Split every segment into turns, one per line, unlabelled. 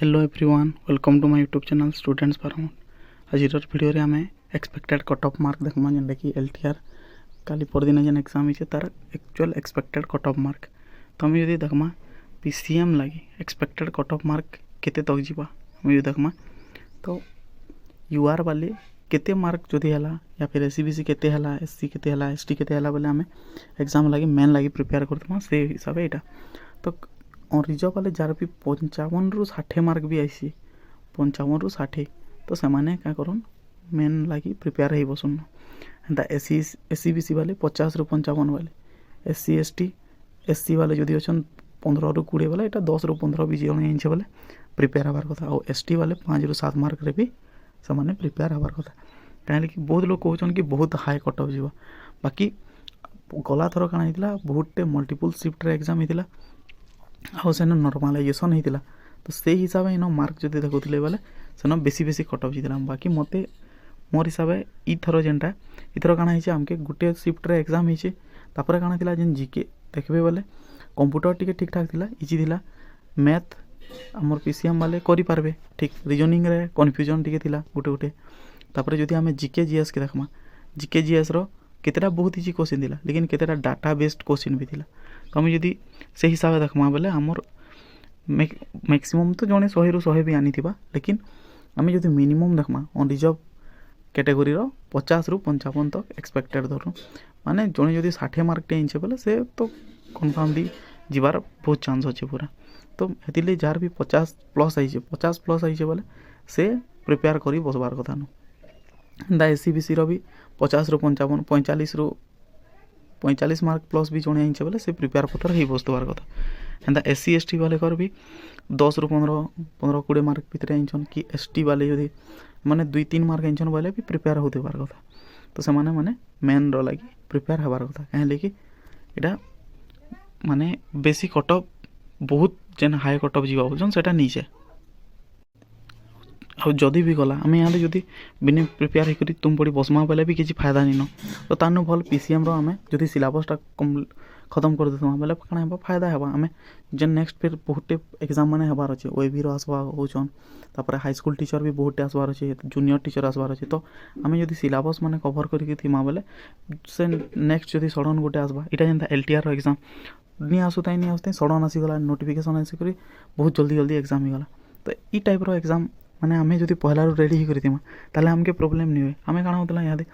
Hello everyone welcome to my YouTube channel students Paramount. आज video रे आमे expected cut off mark देखमा जेनटा कि एलटीआर काली परदिन जेन एग्जाम हिचे तार actual expected cut off mark. तो आम यदि देखमा पीसीएम लगी एक्सपेक्टेड कट ऑफ मार्क केते तक जीवा आम यदि देखमा तो यूआर वाले केते मार्क जदि हला या फिर एससीबीसी केते हला एससी केते हला एसटी केते हला बोले आमे एग्जाम लगी मेन लगी प्रिपेयर करतमा से हिसाब एटा। तो और रिजर्व वाले जार भी 55 रु 60 मार्क भी आईसी 55 रु 60 तो सेमाने क्या करन मेन लगी प्रिपेयर ही बसन एंता एससीबीसी वाले 50 रु 55 वाले एससी एसटी एससी वाले जदि अछन 15 रु 20 वाला एटा 10 रु 15 भी जण इंचे वाले प्रिपेयर हबार कथा और एसटी वाले 5 रु 7 मार्क रे भी सेमाने प्रिपेयर हबार कथा काहे कि बहुत लोग कहउछन कि बहुत हाई कट ऑफ जीवा बाकी गला थरो काना हितला बहुतटे मल्टीपल शिफ्ट रे एग्जाम हितला आउ सेन नॉर्मलाइजेशन होता तो से हिसाब से इन मार्क जो देखुले बेले सेन बेसी बेसी कट ऑफ जीतला बाकी मत मोर हिसाब से इथर जेनटा इथर काना है आमके गोटे शिफ्ट रे एग्जाम होइछे तापर काना थिला जेन जीके देखबे बेले कंप्यूटर टिके ठीक ठाक थिला इजी थिला मैथ आमर पीसीएम वाले करि पारबे ठीक रीजनिंग रे कन्फ्यूजन टिके थिला गोटे गोटे तापर जदि आमे जीके जीएस के देखमा जीके जीएस रो केतेटा बहुत इजी क्वेश्चन थिला लेकिन केतेटा डाटा बेस्ड क्वेश्चन भी थिला तो आम जदि से हिसाब से देखमा बेले आमर मैक्सिमम तो जने 100 रु 100 भी आनी थिबा लेकिन आम जदि मिनिमम देखमा ऑन रिजर्व कैटेगरी रो 50 रु 55 तक एक्सपेक्टेड धरु माने जने जदि 60 मार्क टे इंचे बेले से तो कन्फर्मली जीवार बहुत चांस अच्छे पूरा तो हेतिले जार भी 50 प्लस आइछे बेले से प्रिपेयर करी बसबार कथा न दा एससीबीसी रो भी 50 रु 55 45 मार्क प्लस भी जने इंचे बेले से प्रिपेयर पत्र ही बसबार कथा एंदा एससी एसटी वाले कर भी 10 रु 15 20 मार्क भितर इंचन कि एसटी वाले जदि माने 2-3 मार्क इंचन वाले भी प्रिपेयर होते बार कथा तो से माने मेन रो लगी प्रिपेयर हबार कथा कहले कि एटा माने बेसी कट ऑफ बहुत जेन हाई कट ऑफ जीवा बोलछन सेटा नीचे आ जदि भी गला आम यहाँ जदि बिना प्रिपेयर होकर तुम पड़ी बसमा बेले भी किसी फायदा नहीं न तो तानु भल पीसीएम रो आमे जदि सिलेबसटा खत्म कर देथमा बेले काना हेबा फायदा हेबा आमे जेन नेक्स्ट फिर बहुते एग्जाम माने हेबार अछि ओएबी रो आसबा होचन तापर हाई स्कूल टीचर भी बहुते आसबार अछि जूनियर टीचर आसबार अछि तो आमे जदि सिलेबस माने कवर करके थिमा बेले से नेक्स्ट जदि सडन गोटे आसबा इटा जेनता एलटीआर रो एग्जाम नहीं आसुताई सडन आसीगला नोटिफिकेशन आसिक बहुत जल्दी एग्जाम ही गला तो ई टाइप रो एग्जाम माने आमे जदि पहला रेडी ही करितिमा ताले हमके प्रॉब्लम नहीं होय आमे काना होतला यादे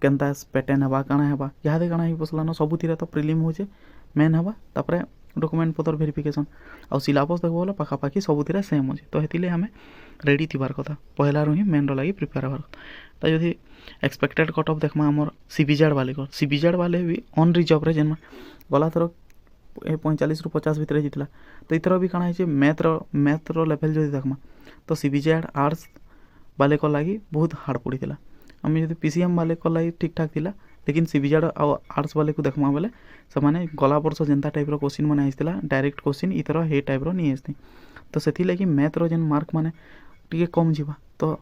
केनता पैटर्न हबा काना हबा यादे काना ही बसला न सब थिरा तो प्रीलिम होचे मेन हबा तापरे डॉक्यूमेंट पत्र वेरिफिकेशन आ सिलेबस देखबो बोले पाखा पाखी सब थिरा सेम होचे तो हेतिले हमें रेडी थिबार कथा पहला रो ही मेन रो लागि प्रिपेयर हबार ता जदि एक्सपेक्टेड कट ऑफ देखमा हमर सीबीजेड वाले भी ऑन रिजर्व रे जेनमा गला थरो 45 रु 50 भितर जितला तो इथर भी काना है मैथ रो लेवल जदि देखमा तो सीबीजेड आर्ट्स वाले को लगी बहुत हार्ड पड़ीला आम जब पीसीएम वाले को लगी ठीक ठाक थिला लेकिन सीबीजेड और आर्ट्स वाले को देखमा बेले से गला वर्ष जेनता टाइप रो क्वेश्चन माने आइसला डायरेक्ट क्वेश्चन इथर हे टाइप रो नहीं आइसथि तो सेथि लगी मैथ रो जेन मार्क माने टिके कम जीवा तो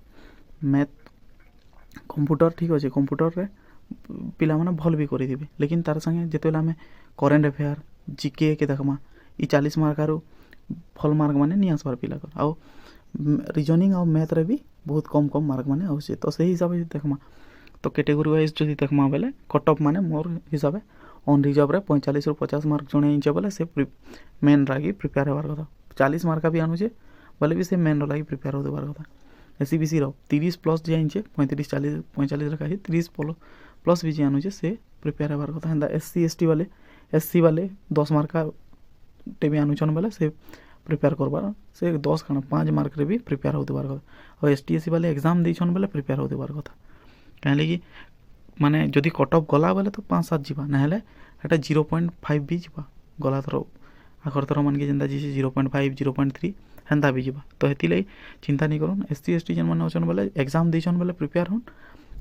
मैथ कंप्यूटर ठीक अच्छे कंप्यूटर रे पिला माने भल भी करि दिबे लेकिन तार संगे जेतेला हमें करेंट अफेयर जीके के देखमा ई 40 मार्क आरो फल मार्क माने नहीं आसबार पिला कर आ रीजनिंग और मैथ रे भी बहुत कम मार्क माने आउसे तो सही हिसाब से देखमा तो कैटेगरी वाइज जदि देखमा बेले कट ऑफ माने मोर हिसाब से ऑन रिजर्व रे 45 रु 50 मार्क जणे इंचे बेले से मेन रागी प्रिपेयर होबार कथा 40 मार्क भी आनुचे बोले भी से मेन रागी प्रिपेयर होबार कथा एससीबीसी रो 30 प्लस जे इंचे 35 40 45 रखा है 30 प्लस भी जे आनुचे से प्रिपेयर होबार कथा हंदा एससी एसटी वाले एससी वाले 10 मार्क का टेबी आनुचन बेले से प्रिपेयर करबार से 10 खाना 5 मार्क रे भी प्रिपेयर होते बार कथा और एसटीएससी वाले एग्जाम देछन बेले प्रिपेयर होते बार कथा कहले कि माने जदि कट ऑफ गला बेले तो 5-7 जीवा ना हेले एटा 0.5 भी जीवा गला थरो आखर थरो मन के जेंदा जी 0.5 0.3 हेंदा भी जीवा तो हेतिले चिंता नहीं करूँ एससी एसटी जेन माने अछन बेले एग्जाम देछन बेले प्रिपेयर होन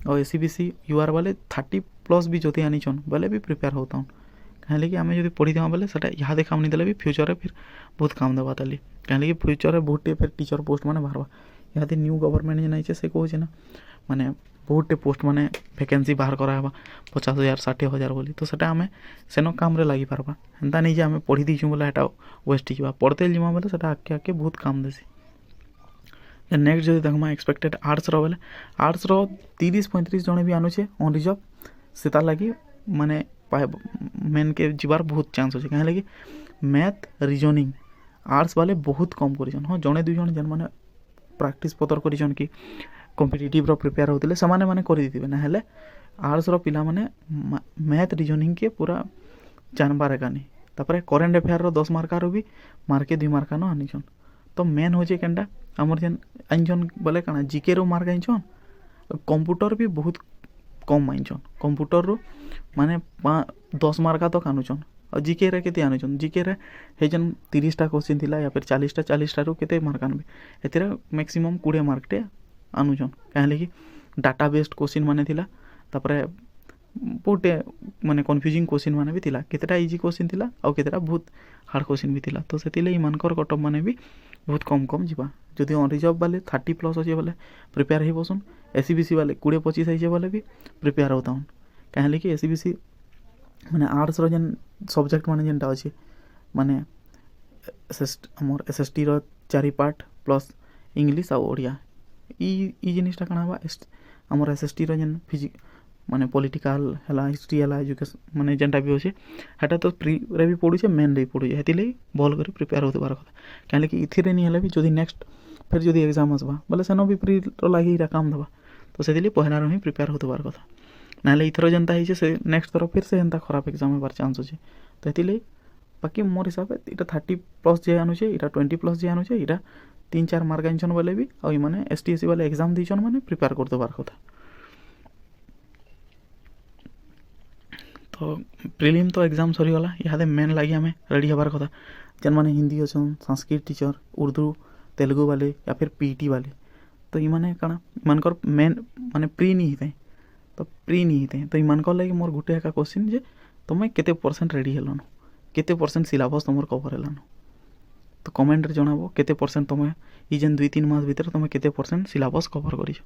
और एससीबीसी यूआर वाले 30 प्लस भी जति आनीछन बेले भी प्रिपेयर होता कहले कि आम जब पढ़ी देवा बेले सेटा यहाँ देखा नहीं देले भी फ्यूचर रे फिर बहुत काम देवा ताली कहले कि फ्यूचर रे बहुत फिर टीचर पोस्ट माने बाहरवा यहाँ न्यू गवर्नमेंट जेन आइछे से कहूँ ना माने बहुत पोस्ट माने वैकेंसी बाहर कराबा 50,000 60,000 बोली तो सेटा आमे सेनो काम रे लागि पारबा हेंता नहीं जे आमे पढ़ी दीछु बोले हेटा वेस्ट जीवा पढ़ते जीवा बोले सेटा आके बहुत काम देसी। नेक्स्ट जदि देखमा एक्सपेक्टेड आर्ट्स रो बेले आर्ट्स रो 30-35 जने भी आनुछे ऑन रिजर्व सेता लगी माने मेन के जीवार बहुत चांस अच्छे कहीं लगी मैथ रीजनिंग आर्ट्स वाले बहुत कम करिछन हाँ जने दुई जन जन माने प्रैक्टिस पतर करिछन कि कॉम्पिटिटिव रो प्रिपेयर होतिले समाने माने करि दितिबे ना हेले आर्ट्स रो पिला माने मैथ रीजनिंग के पूरा जानबार एकानी तापरे करेंट अफेयर रो 10 मार्क रो भी मार्के 2 मार्क न आनिछन तो मेन होजे केनटा हमर जेन आइछन बोले काना जीके रो मार्क आइछन कंप्यूटर भी बहुत कम आइछन कंप्यूटर रो माने 10 मार्क तक आनुछन और जीके रे केते आनुछन जीके रे हेजन 30 टा क्वेश्चन थिला या फिर 40 टा रो केते मार्क आनबे एतिरा मैक्सिमम 20 मार्क टे आनुछन काहे कि डाटा बेस्ड क्वेश्चन माने थिला तापरे बहुते माने कन्फ्यूजिंग क्वेश्चन माने भी थिला केतेटा इजी क्वेश्चन थिला और केतेटा बहुत हार्ड क्वेश्चन भी थिला तो सेतिले मानकर कटअप माने भी बहुत कम कम जीवा जदि ऑन रिजर्व वाले 30+ अच्छे बोले प्रिपेयर ही बसन एससीबीसी वाले 20-25 आइछे बोले भी प्रिपेयर होताउन काहे कि एससीबीसी माने आर्ट्स रो जेन सब्जेक्ट माने जेनटा अछि माने हमर एसएसटी रो 4 पार्ट प्लस इंग्लिश और ओडिया ई जिनिसटा काना बा हमर एसएसटी रो जेन फिजिक्स माने पॉलिटिकल हला हिस्ट्री हला एजुकेशन माने जेनटा भी होछे हटा तो प्री रे भी पढुछे मेन रे पढुछे हेतिले भल करे प्रिपेयर होते बार कथा काहे कि इथिरे नि हले भी जदी नेक्स्ट फिर जदी एग्जाम आसबा बोले सेनो भी प्री रो लागि रा काम दबा तो सेतिले पहला रो ही प्रिपेयर होते बार कथा नाले इथरो जनता हिचे से नेक्स्ट थरो फिर से एंता खराब एग्जाम हेबार चांस होछे तो हेतिले बाकी मोर हिसाब इटा 30+ जे आनुछे इटा 20+ जे आनुछे इटा 3-4 मार्क आइछन बोले भी और माने एसटीएससी वाले एग्जाम दिछन माने प्रिपेयर करते बार कथा तो प्रिलिम तो एग्जाम सरी गला इहादे मेन लागि हमें रेडी हबार कथा जन माने हिंदी अछन संस्कृत टीचर उर्दू तेलुगु वाले या फिर पीटी वाले तो इमाने काना मानकर मेन माने प्री नहीं हिते तो प्री नहीं हिते तो इमानकर लागि मोर गुटे एका क्वेश्चन जे तमे केते परसेंट रेडी हेलन केते परसेंट सिलेबस तमर कवर हेलन तो कमेंट रे जणाबो केते परसेंट तमे ई जेन 2-3 मास भीतर तमे केते परसेंट सिलेबस कवर करिछ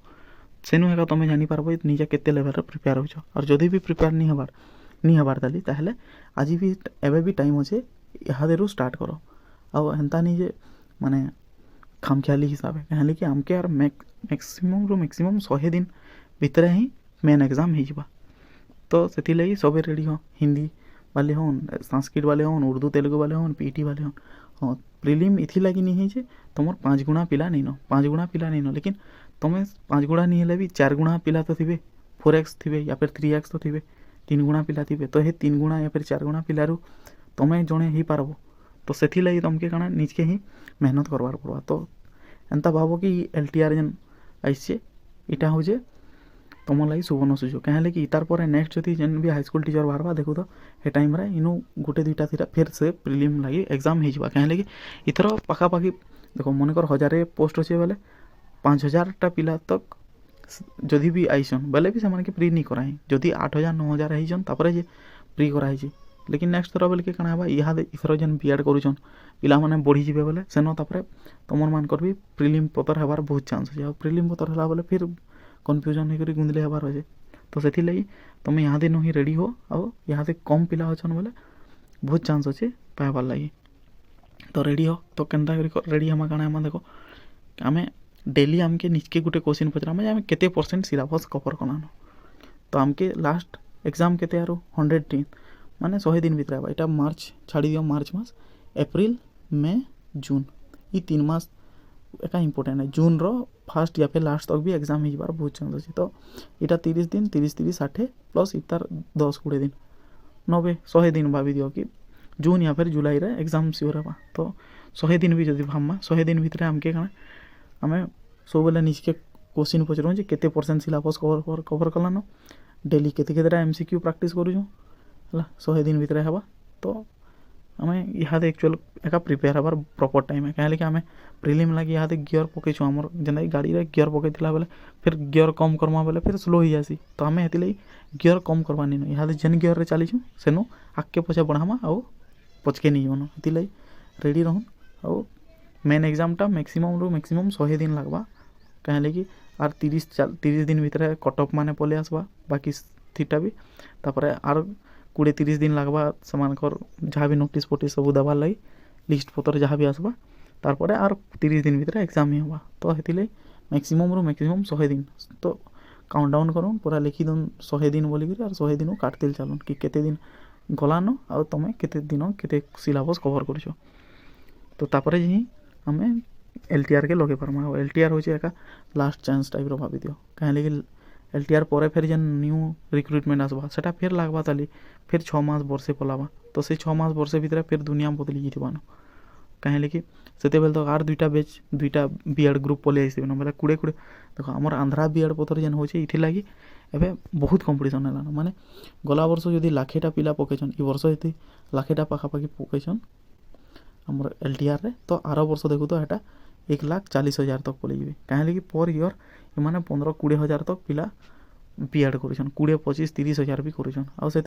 सेनु हेका तमे जानि पारबो निजे केते लेवल रे प्रिपेयर होछ और जदी भी प्रिपेयर नहीं हबार ताली ताहले आज भी एबे भी टाइम अच्छे इहादेरु स्टार्ट करो आ हेन्ता नहीं जे माने खामख्याली हिसाब है कहले कि आमके यार मैक्सिमम 100 दिन भीतर ही मेन एग्जाम ही जिबा तो सेति लई सबे रेडी हो हिंदी वाले होन संस्कृत वाले होन उर्दू तेलुगु वाले होन पीटी वाले होन हाँ प्रिलिम इथि लगी नहीं है जे तुमर 5 गुणा पिला नहीं न 5 गुणा पिला नहीं न लेकिन तुमे 5 गुणा नहीं हेले भी 4 गुणा पिला तो थिबे 4x थिबे या फिर 3x तो थिबे 3 गुणा पिला थिबे तो हे 3 गुणा या फिर 4 गुणा पिलारू तमे जणे ही पारबो तो सेथि लगी तुमके काना निजके ही मेहनत करवार पड़वा तो एंता भाबो कि एलटीआर जन आइसे इटा हो जे तुम लगी सुवर्ण सुजोग कहे कि इतार पर नेक्स्ट जदि जेन भी हाई स्कूल टीचर बाहरबा देखो तो हे टाइम रे इनु गोटे 2टा थिरा फिर से प्रिलिम लगी एग्जाम ही जिबा कहे कि इथर पाखापाखि देखो मनकर 1000 पोस्ट अच्छे बेले 5000टा पिला तक जदि भी आइसन बेले भी से प्री नहीं कराई जदि 8000-9000 आइसन तापर जे प्री कराई लेकिन नेक्स्ट थर बेल के काना बा इहा इथर जेन बीएड करूछन पिला माने बढ़ी जिबे बेले सेनो तापर तमर मानकर भी प्रिलिम पतर हेबार बहुत चांस अछि और प्रिलिम पतर हला बेले फिर कन्फ्यूजन हे करी गुंदले हेबार अछि तो सेथि लई तमे यहाँ दिन ही रेडी हो और यहाँ से कम पिला होछन बेले बहुत चांस अछि पाइबार लागि तो रेडी हो तो केनता करी रेडी हम काना हम देखो आमे डेली आमके निजके गुटे क्वेश्चन पचरा आमे केते परसेंट सिलेबस कवर करनानो तो आमके लास्ट एग्जाम केते आरो 100 दिन माने 100 दिन भीतर आबा एटा मार्च छाड़ी दियो मार्च मास अप्रैल मई जून ई 3 मास एका इंपोर्टेंट है जून रो फर्स्ट या फिर लास्ट तक भी एग्जाम ही बार बहुत चांस अछि तो एटा 30 दिन 30 60 प्लस इतार 10-20 दिन 90-100 दिन भाभी दियो कि जून या फिर जुलाई रे एग्जाम सियोर हबा तो 100 दिन भी जदि भाममा 100 दिन भीतर आमके काना हमें सब बेले निजके क्वेश्चन पचरु जे केते परसेंट सिलेबस कवर कलानो डेली केते केतेटा एमसीक्यू प्रैक्टिस करू हला 100 दिन भीतर हबा तो हमें इहादे एक्चुअल एका प्रिपेयर हबार प्रॉपर टाइम है कहले कि हमें प्रिलिम लागि इहादे गियर पके छु हमर जेना गाड़ी रे गियर पके दिला बेले फिर गियर कम करमा बेले फिर स्लो हो जासी तो हमें हेति लई गियर कम करवानी न इहादे जेन गियर रे चली छु सेनो आके पछे बढ़ामा आ पचके नहीं होनो हेति लई रेडी रहन आ मेन एग्जाम टा मैक्सिमम 100 दिन लगवा कहले कि आर 30 दिन भीतर कटअप माने पले आसबा बाकी थीटा भी तापर आर 20-30 दिन लगवा समानकर जहाँ भी नोटिस फोटिस सब दबार लगी लिस्ट पतर जहाँ भी आसबा तारपरे आर 30 दिन भितर एग्जाम ही हवा तो हेतिले मैक्सिमम 100 दिन तो काउंटडाउन करूँ पूरा लिखी दून 100 दिन बोलिकी और 100 दिन काटते चलून कि केते दिन गलान आ तुम केते दिन केते सिलेबस कवर कर तो तापर ही आम LTR के लगे पार्मा LTR हो लास्ट चांस टाइप भावी दियो कहीं LTR पर फिर जेन न्यू रिक्रुटमेंट आसवा सेटा फिर लागबा ताली फिर 6 मास वर्षे पलावा तो से 6 मास वर्षे भितर फिर दुनिया बदली जान कहीं से तो आर दुईटा बैच दुईटा बीएड ग्रुप पलि आसबे ना बोले 20 देख आमर आंध्रा बीएड पत्र जेन हो लगी एवं बहुत कंपिटिशन है माने गला वर्ष जदि लाखेटा पिला पकईन ई वर्ष ये लाखेटा पाखापाखि पकईन आमर LTR रे तो आर वर्ष देखू तो यहाँ 1,40,000 तक पलि कहीं पर इयर इमाने 15-20 हज़ार तक पिला बीएड करुछन 20-25-30 हज़ार भी करुछन आउ से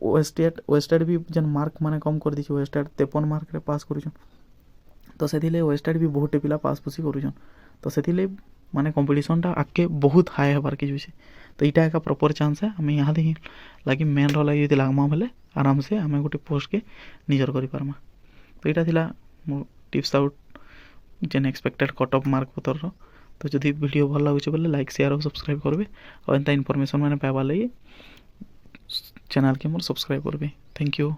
ओएसटेट भी जेन मार्क माने कम कर दी ओएसटेट 53 मार्क रे पास करुछन तो से ओएसटेट भी बहुत पिला पास पुसी करुछन तो से माने कंपटीशनटा आगे बहुत हाई हबार के जुसे तो यहाँ एक प्रॉपर चांस है आम यहाँ देखी लगे मेन लगे जो लागमा बेले आराम से आम गोटे पोस्ट के निजर कर पार्मा तो यहाँ थिला मो टिप्स आउट जेन एक्सपेक्टेड कट ऑफ मार्क पतर तो जदि वीडियो भल लगुच बोले लाइक शेयर और सब्सक्राइब करेंगे और एंता इनफॉरमेशन मैंने पाइबार लगी चैनल के मोर सब्सक्राइब करेंगे थैंक यू।